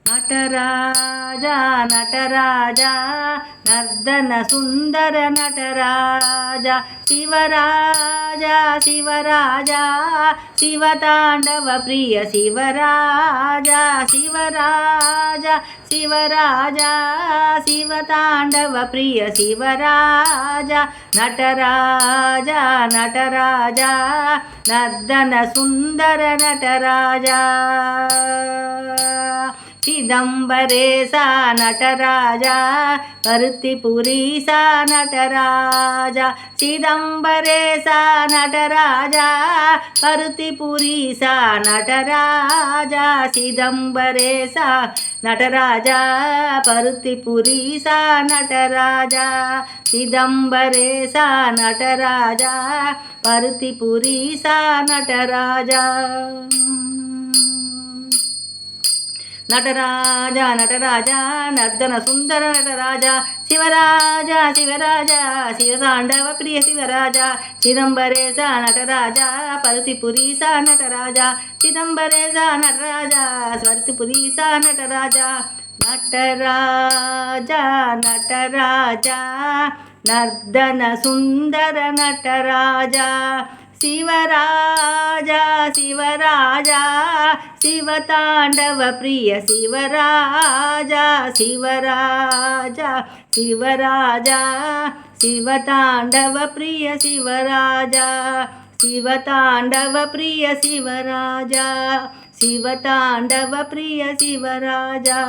Nataraja Nataraja నర్దన Sundara Nataraja శివరాజా శివరాజా Shiva Tandava Priya శివరాజా శివరాజా శివరాజా Shiva Tandava Priya శివరాజా Nataraja Nataraja నర్దన Sundara Nataraja చిదంబరేశా Nataraja పరుత్తిపురీశా Nataraja చిదంబరేశా Nataraja పరుత్తిపురీశా Nataraja చిదంబరేశా Nataraja పరుత్తిపురీశా Nataraja చిదంబరేశా Nataraja పరుత్తిపురీశా Nataraja Nataraja Nataraja నర్దన Sundara Nataraja శివరాజా శివరాజా Shiva Tandava Priya శివరాజా చిదంబరేశా Nataraja పరుత్తిపురీశా Nataraja చిదంబరేశా Nataraja పరుత్తిపురీశా Nataraja Nataraja Nataraja నర్దన Sundara Nataraja శివరాజా శివరాజా Shiva Tandava Priya శివరాజా శివరాజా శివరాజా Shiva Tandava Priya శివరాజా Shiva Tandava Priya శివరాజా Shiva Tandava Priya శివరాజా